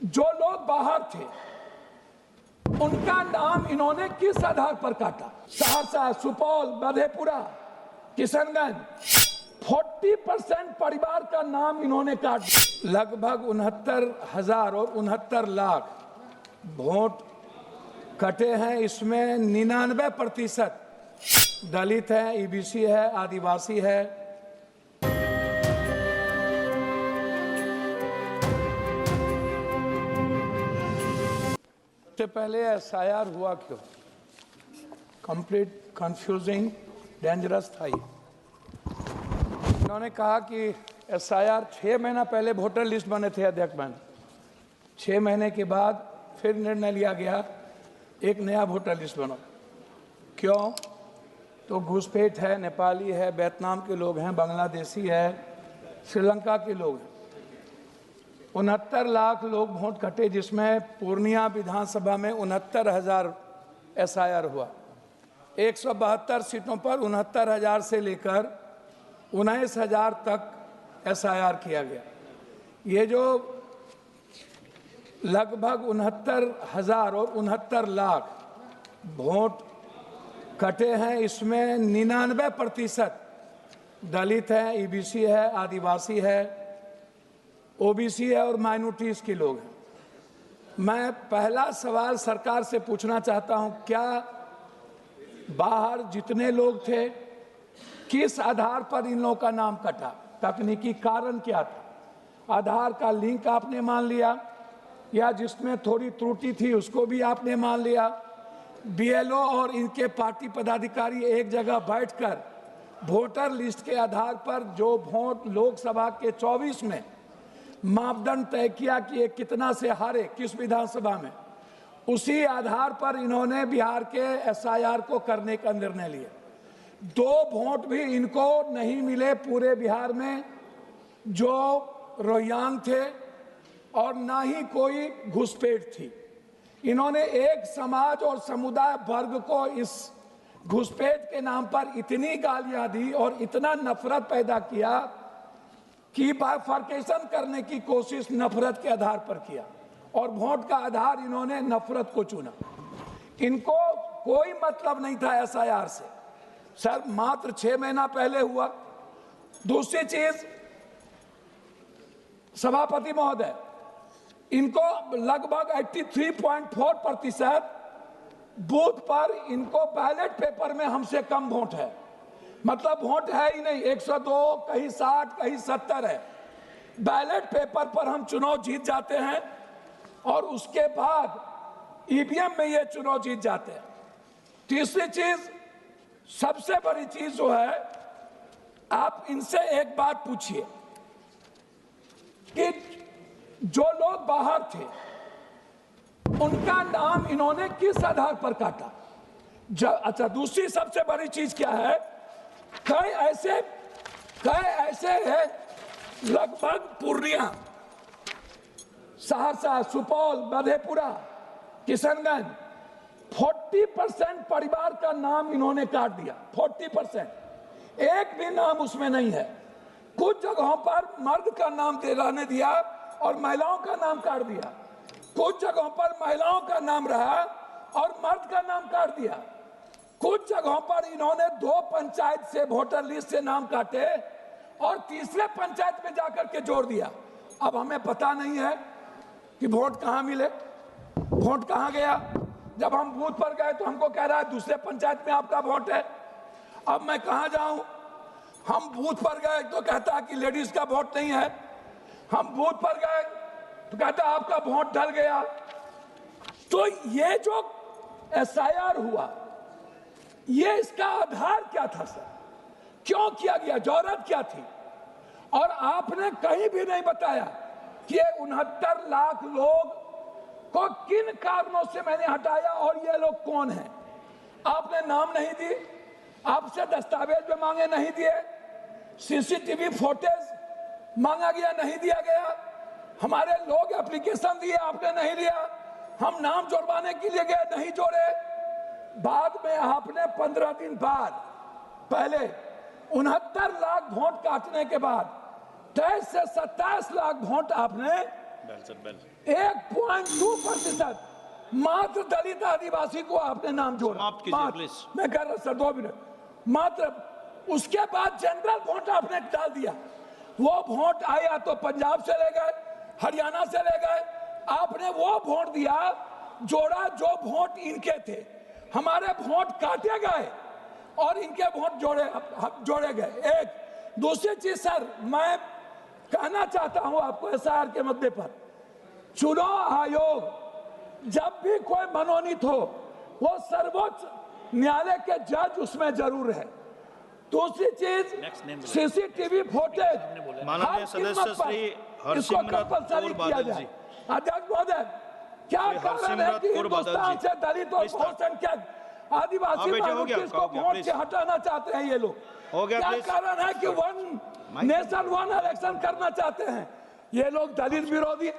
जो लोग बाहर थे उनका नाम इन्होंने किस आधार पर काटा? सहरसा, सुपौल, मधेपुरा, किशनगंज 40% परिवार का नाम इन्होंने काट दिया। लगभग 69,000 और 69 लाख वोट कटे हैं। इसमें 99% दलित है, ईबीसी है, आदिवासी है। सबसे पहले एसआईआर हुआ क्यों? कंप्लीट कंफ्यूजिंग, डेंजरस था ये। उन्होंने कहा कि एसआईआर 6 महीना पहले वोटर लिस्ट बने थे अध्यक्ष बहन, 6 महीने के बाद फिर निर्णय लिया गया एक नया वोटर लिस्ट बनो। क्यों? तो घुसपैठ है, नेपाली है, वियतनाम के लोग हैं, बांग्लादेशी है, श्रीलंका के लोग हैं। 69 लाख लोग वोट कटे, जिसमें पूर्णिया विधानसभा में 69,000 एसआईआर हुआ। 172 सीटों पर 69,000 से लेकर 19,000 तक एसआईआर किया गया। ये जो लगभग 69,000 और 69 लाख वोट कटे हैं, इसमें 99% दलित है, ईबीसी है, आदिवासी है, ओबीसी है और माइनॉरिटीज के लोग हैं। मैं पहला सवाल सरकार से पूछना चाहता हूं, क्या बाहर जितने लोग थे किस आधार पर इन लोगों का नाम कटा? तकनीकी कारण क्या था? आधार का लिंक आपने मान लिया या जिसमें थोड़ी त्रुटि थी उसको भी आपने मान लिया? बीएलओ और इनके पार्टी पदाधिकारी एक जगह बैठकर वोटर लिस्ट के आधार पर जो वोट लोकसभा के 24 में मापदंड तय किया कि ये कितना से हारे किस विधानसभा में, उसी आधार पर इन्होंने बिहार के एसआईआर को करने का निर्णय लिया। 2 वोट भी इनको नहीं मिले पूरे बिहार में जो रोहिंग्या थे, और ना ही कोई घुसपैठ थी। इन्होंने एक समाज और समुदाय वर्ग को इस घुसपैठ के नाम पर इतनी गालियां दी और इतना नफरत पैदा किया कि बाइफर्केशन करने की कोशिश नफरत के आधार पर किया, और वोट का आधार इन्होंने नफरत को चुना। इनको कोई मतलब नहीं था एसआईआर से। सर, मात्र 6 महीना पहले हुआ। दूसरी चीज, सभापति महोदय, इनको लगभग 83.4% बूथ पर इनको बैलेट पेपर में हमसे कम वोट है। मतलब वोट है ही नहीं, 102, कहीं 60, कहीं 70 है। बैलेट पेपर पर हम चुनाव जीत जाते हैं और उसके बाद ईवीएम में ये चुनाव जीत जाते हैं। तीसरी चीज, सबसे बड़ी चीज जो है, आप इनसे एक बात पूछिए कि जो लोग बाहर थे उनका नाम इन्होंने किस आधार पर काटा? अच्छा, दूसरी सबसे बड़ी चीज क्या है, कई ऐसे हैं, लगभग पूर्णिया, सहरसा, सुपौल, मधेपुरा, किशनगंज 40% परिवार का नाम इन्होंने काट दिया। 40%, एक भी नाम उसमें नहीं है। कुछ जगहों पर मर्द का नाम रहने दिया और महिलाओं का नाम काट दिया। कुछ जगहों पर महिलाओं का नाम रहा और मर्द का नाम काट दिया। कुछ जगहों पर इन्होंने 2 पंचायत से वोटर लिस्ट से नाम काटे और तीसरे पंचायत में जाकर के जोड़ दिया। अब हमें पता नहीं है कि वोट कहां मिले, वोट कहां गया। जब हम बूथ पर गए तो हमको कह रहा है दूसरे पंचायत में आपका वोट है। अब मैं कहां जाऊं? हम बूथ पर गए तो कहता है कि लेडीज का वोट नहीं है। हम बूथ पर गए तो कहता है आपका वोट ढल गया। तो ये जो एसआईआर हुआ, ये इसका आधार क्या था सर? क्यों किया गया? जरूरत क्या थी? और आपने कहीं भी नहीं बताया कि ये 69 लाख लोग को किन कारणों से मैंने हटाया और ये लोग कौन हैं। आपने नाम नहीं दी, आपसे दस्तावेज में मांगे नहीं दिए, सीसीटीवी फुटेज मांगा गया नहीं दिया गया, हमारे लोग एप्लीकेशन दिए आपने नहीं लिया, हम नाम जोड़वाने के लिए गए नहीं जोड़े। बाद में आपने 15 दिन बाद पहले 69 लाख वोट काटने के बाद 23 से 27 लाख वोट आपने 1.2% मात्र दलित आदिवासी को आपने नाम जोड़ा। मैं कह रहा सर 2 मिनट मात्र। उसके बाद जनरल वोट आपने डाल दिया। वो वोट आया तो पंजाब से ले गए, हरियाणा से ले गए। आपने वो वोट दिया जोड़ा जो वोट इनके थे। हमारे वोट काटे गए और इनके वोट जोड़े गए। एक दूसरी चीज सर, मैं कहना चाहता हूं आपको एसआईआर के मुद्दे पर, चुनाव आयोग जब भी कोई मनोनीत हो वो सर्वोच्च न्यायालय के जज उसमें जरूर है। दूसरी चीज सीसीटीवी फुटेज माननीय सदस्य श्री हरसिमरत कौर बादल जी। अध्यक्ष महोदय, क्या कारण है कि हिंदुस्तान से दलित और बहुसंख्यक आदिवासी माइनॉरिटीज को वोट से हटाना चाहते हैं ये लोग? क्या कारण है कि वन नेशन वन इलेक्शन करना चाहते हैं ये लोग? दलित विरोधी